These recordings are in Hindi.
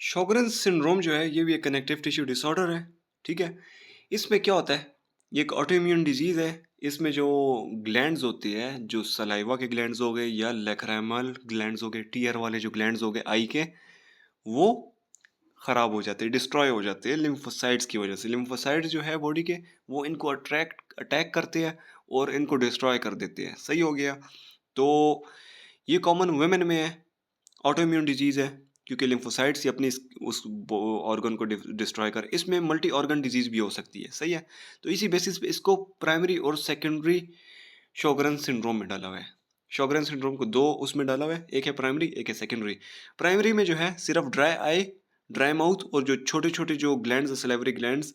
शॉगरेन्स सिंड्रोम जो है ये भी एक कनेक्टिव टिश्यू डिसऑर्डर है। ठीक है। इसमें क्या होता है, ये एक ऑटोइम्यून डिजीज़ है। इसमें जो ग्लैंड्स होती है, जो सलाइवा के ग्लैंड्स हो गए या लैक्रिमल ग्लैंड्स हो गए, टीयर वाले जो ग्लैंड्स हो गए आई के, वो खराब हो जाते हैं, डिस्ट्रॉय हो जाते हैं लिम्फोसाइट्स की वजह से। लिम्फोसाइट्स जो है बॉडी के, वो इनको अटैक करते हैं और इनको डिस्ट्रॉय कर देते हैं। सही हो गया। तो ये कॉमन वुमेन में है, ऑटोइम्यून डिजीज़ है, क्योंकि लिम्फोसाइट्स ही अपनी उस ऑर्गन को डिस्ट्रॉय कर। इसमें मल्टी ऑर्गन डिजीज़ भी हो सकती है। सही है। तो इसी बेसिस पे इसको प्राइमरी और सेकेंडरी शोगरन सिंड्रोम में डाला हुआ है। शोगरन सिंड्रोम को दो उसमें डाला हुआ है, एक है प्राइमरी, एक है सेकेंडरी। प्राइमरी में जो है सिर्फ ड्राई आई, ड्राई माउथ और जो छोटे छोटे जो ग्लैंड्स, सलेवरी ग्लैंड्स,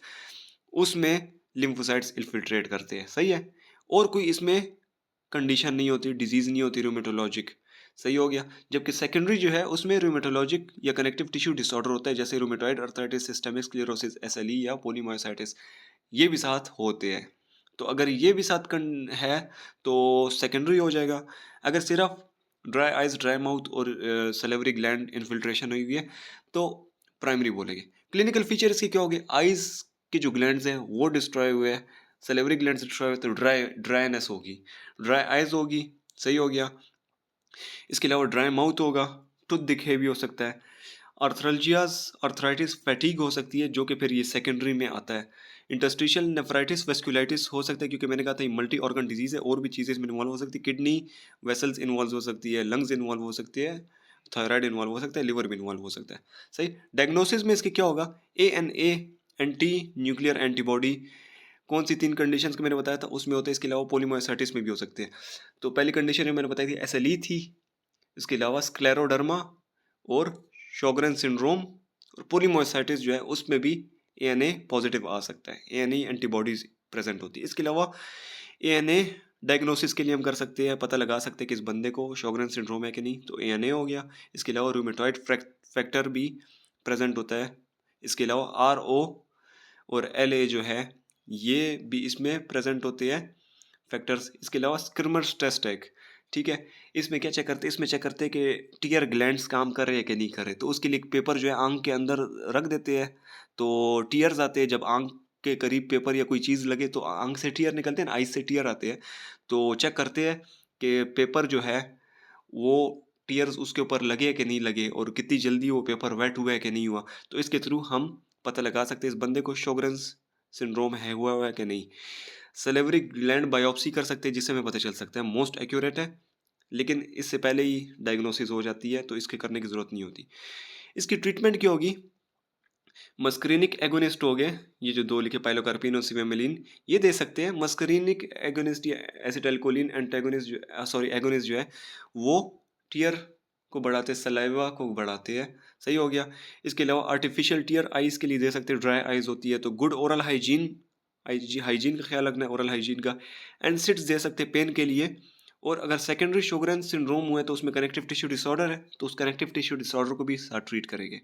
उसमें लिम्फोसाइट्स इन्फिल्ट्रेट करते हैं। सही है। और कोई इसमें कंडीशन नहीं होती, डिजीज नहीं होती रूमेटोलॉजिक। सही हो गया। जबकि सेकेंडरी जो है उसमें रूमेटोलॉजिक या कनेक्टिव टिश्यू डिसऑर्डर होता है, जैसे rheumatoid arthritis, systemic sclerosis, SLE या पोलीमायोसाइटिस, ये भी साथ होते हैं। तो अगर ये भी साथ है तो सेकेंडरी हो जाएगा। अगर सिर्फ ड्राई आइज, ड्राई माउथ और सलेवरी ग्लैंड इन्फिल्ट्रेशन हुई हुई है तो प्राइमरी बोलेंगे। क्लिनिकल फीचर इसके क्या हो गए, आइज के जो ग्लैंड्स हैं वो डिस्ट्रॉय हुए हैं, सलेवरी ग्लैंड डिस्ट्रॉय हुए, तो ड्राईनेस होगी, ड्राई आइज होगी। सही हो गया। इसके अलावा ड्राई माउथ होगा, टूथ दिखे भी हो सकता है, आर्थ्रल्जियाज, आर्थराइटिस, फैटीग हो सकती है, जो कि फिर ये सेकेंडरी में आता है। इंटरस्टिशियल नेफ्राइटिस, वेस्कुलाइटिस हो सकता है, क्योंकि मैंने कहा था ये मल्टी ऑर्गन डिजीज है, और भी चीज़ें इसमें इन्वॉल्व हो सकती है। किडनी वेसल्स इन्वॉल्व हो सकती है, लंग्स इन्वॉल्व हो सकती है, थायराइड इन्वॉल्व हो सकता है, लिवर भी इन्वॉल्व हो सकता है। सही। डायग्नोसिस में इसके क्या होगा, ANA, एंटी न्यूक्लियर एंटीबॉडी, कौन सी तीन कंडीशंस को मैंने बताया था उसमें होता है। इसके अलावा पोलीमायोसाइटिस में भी हो सकते हैं। तो पहली कंडीशन मैंने बताई थी SLE थी। इसके अलावा स्क्लेरोडर्मा और शोगरेन सिंड्रोम और पोलीमायोसाइटिस जो है उसमें भी ANA पॉजिटिव आ सकता है, ANA एंटीबॉडीज प्रेजेंट होती है। इसके अलावा ANA डायग्नोसिस के लिए हम कर सकते हैं, पता लगा सकते हैं कि इस बंदे को शोगरेन सिंड्रोम है कि नहीं, तो ANA हो गया। इसके अलावा रूमेटॉइड फैक्टर भी प्रेजेंट होता है। इसके अलावा RO और LA जो है ये भी इसमें प्रेजेंट होते हैं फैक्टर्स। इसके अलावा स्क्रिमर्स टेस्ट है। ठीक है। इसमें क्या चेक करते हैं, इसमें चेक करते हैं कि टीयर ग्लैंड्स काम कर रहे हैं कि नहीं कर रहे। तो उसके लिए एक पेपर जो है आंख के अंदर रख देते हैं, तो टीयर्स आते हैं। जब आंख के करीब पेपर या कोई चीज़ लगे तो आंख से टीयर निकलते हैं ना, आइज से टीयर आते हैं। तो चेक करते हैं कि पेपर जो है वो टीयर्स उसके ऊपर लगे कि नहीं लगे, और कितनी जल्दी वो पेपर वेट हुआ है कि नहीं हुआ। तो इसके थ्रू हम पता लगा सकते हैं इस बंदे को शोगरेन्स सिंड्रोम है, हुआ है कि नहीं। सलेवरी ग्लैंड बायोप्सी कर सकते हैं, जिससे हमें पता चल सकता है, मोस्ट एक्यूरेट है, लेकिन इससे पहले ही डायग्नोसिस हो जाती है, तो इसके करने की ज़रूरत नहीं होती। इसकी ट्रीटमेंट क्या होगी, मस्करीनिक एगोनिस्ट हो गए, ये जो दो लिखे पाइलोकार्पिन और सिमेमेलिन, ये दे सकते हैं। मस्करीनिक एगोनिस्ट या एसिटाइलकोलिन एंटागोनिस्ट, सॉरी एगोनिस्ट जो है वो टीयर को बढ़ाते हैं, सलाइवा को बढ़ाते हैं। सही हो गया। इसके अलावा आर्टिफिशियल टीयर आइज के लिए दे सकते हैं, ड्राई आइज होती है तो गुड ओरल हाइजीन, हाइजीन का ख्याल रखना है, ओरल हाइजीन का। एनसिड्स दे सकते हैं पेन के लिए। और अगर सेकेंडरी शोगरेन सिंड्रोम हुआ है तो उसमें कनेक्टिव टिश्यू डिसऑर्डर है, तो उस कनेक्टिव टिश्यू डिसऑर्डर को भी साथ ट्रीट करेंगे।